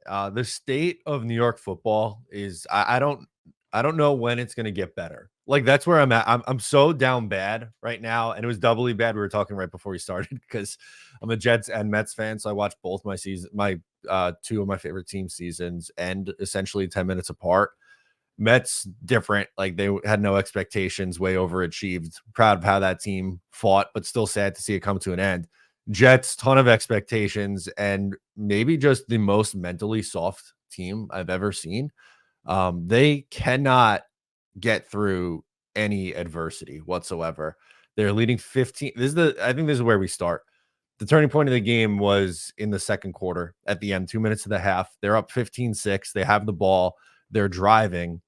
The state of New York football is I don't know when it's gonna get better. Like, that's where I'm at. I'm so down bad right now, and it was doubly bad. We were talking right before we started because I'm a Jets and Mets fan, so I watched both my 2 of my favorite team seasons and essentially 10 minutes apart. Mets different, like they had no expectations, way overachieved. Proud of how that team fought, but still sad to see it come to an end. Jets, ton of expectations, and maybe just the most mentally soft team I've ever seen. They cannot get through any adversity whatsoever. They're leading 15. I think this is where we start. The turning point of the game was in the second quarter at the end, 2 minutes of the half. They're up 15-6. They have the ball. They're driving,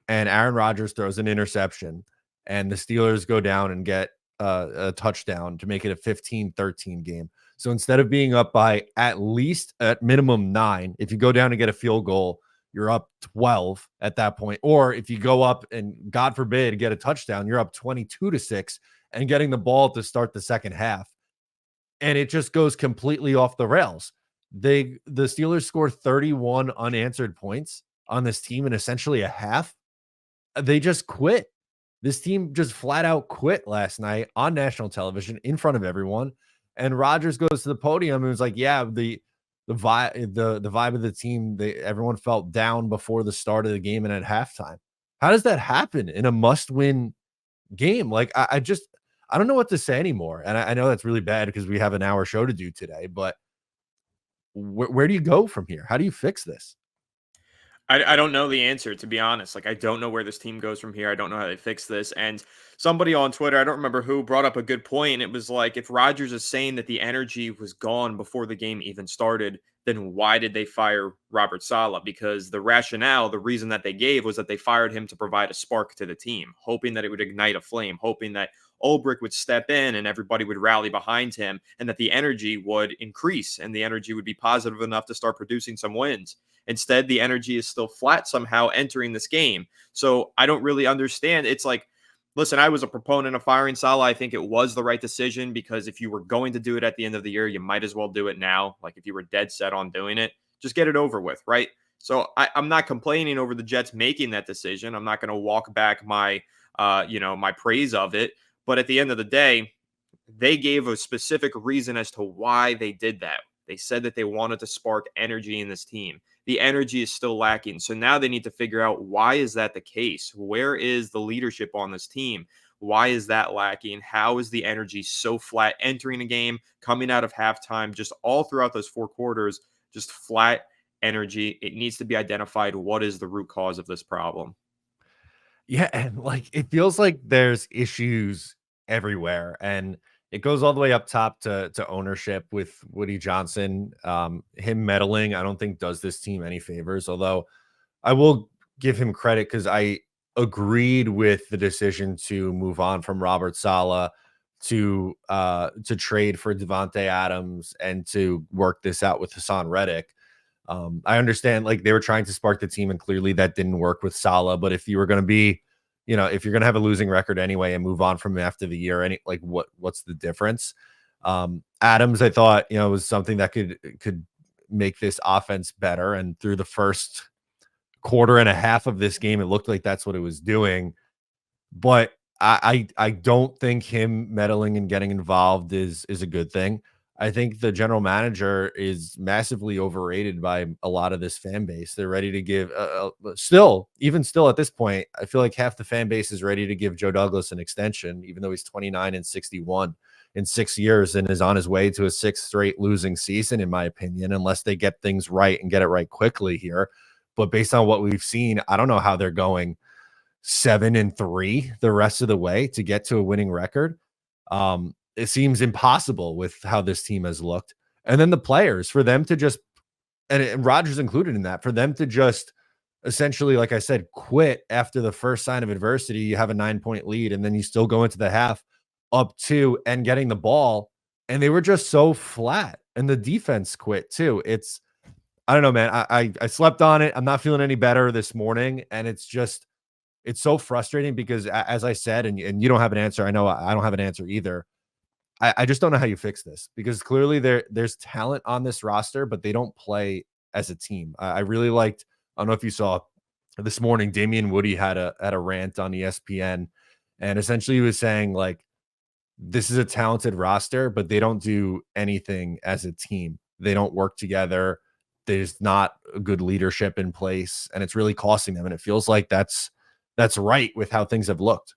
and Aaron Rodgers throws an interception, and the Steelers go down and get a touchdown to make it a 15-13 game. So instead of being up by at least at minimum 9, if you go down and get a field goal, you're up 12 at that point. Or if you go up and God forbid get a touchdown, you're up 22-6 and getting the ball to start the second half. And it just goes completely off the rails. The Steelers score 31 unanswered points on this team in essentially a half. They just quit. This team just flat out quit last night on national television in front of everyone. And Rodgers goes to the podium and was like, "Yeah, the vibe of the team, everyone felt down before the start of the game and at halftime." How does that happen in a must-win game? Like, I don't know what to say anymore. And I know that's really bad because we have an hour show to do today. But where do you go from here? How do you fix this? I don't know the answer, to be honest. Like, I don't know where this team goes from here. I don't know how they fix this. And somebody on Twitter, I don't remember who, brought up a good point. And it was like, if Rodgers is saying that the energy was gone before the game even started, then why did they fire Robert Saleh? Because the rationale, the reason that they gave was that they fired him to provide a spark to the team, hoping that it would ignite a flame, hoping that Ulbrich would step in and everybody would rally behind him and that the energy would increase and the energy would be positive enough to start producing some wins. Instead, the energy is still flat somehow entering this game. So I don't really understand. It's like, listen, I was a proponent of firing Saleh. I think it was the right decision because if you were going to do it at the end of the year, you might as well do it now. Like if you were dead set on doing it, just get it over with, right? So I'm not complaining over the Jets making that decision. I'm not going to walk back my praise of it. But at the end of the day, they gave a specific reason as to why they did that. They said that they wanted to spark energy in this team. The energy is still lacking. So now they need to figure out, why is that the case? Where is the leadership on this team? Why is that lacking? How is the energy so flat entering a game, coming out of halftime, just all throughout those 4 quarters, just flat energy? It needs to be identified. What is the root cause of this problem? Yeah, and like it feels like there's issues everywhere, and it goes all the way up top to ownership with Woody Johnson. Him meddling, I don't think does this team any favors. Although I will give him credit because I agreed with the decision to move on from Robert Saleh to trade for Devontae Adams and to work this out with Hassan Reddick. I understand like they were trying to spark the team, and clearly that didn't work with Salah. But if you were going to be, if you're going to have a losing record anyway and move on from him after the year, what's the difference? Adams, I thought, was something that could make this offense better. And through the first quarter and a half of this game, it looked like that's what it was doing. But I don't think him meddling and getting involved is a good thing. I think the general manager is massively overrated by a lot of this fan base. They're ready to give even still at this point, I feel like half the fan base is ready to give Joe Douglas an extension, even though he's 29 and 61 in 6 years and is on his way to a sixth straight losing season, in my opinion, unless they get things right and get it right quickly here. But based on what we've seen, I don't know how they're going 7-3 the rest of the way to get to a winning record. It seems impossible with how this team has looked. And then the players, for them to just, and Rodgers included in that, for them to just essentially, like I said, quit after the first sign of adversity. You have a 9-point lead, and then you still go into the half up 2 and getting the ball. And they were just so flat. And the defense quit too. I don't know, man. I slept on it. I'm not feeling any better this morning. And it's so frustrating because, as I said, and you don't have an answer. I know I don't have an answer either. I just don't know how you fix this because clearly there's talent on this roster, but they don't play as a team. I really liked. I don't know if you saw this morning. Damian Woody had a rant on ESPN, and essentially he was saying like this is a talented roster, but they don't do anything as a team. They don't work together. There's not a good leadership in place, and it's really costing them. And it feels like that's right with how things have looked.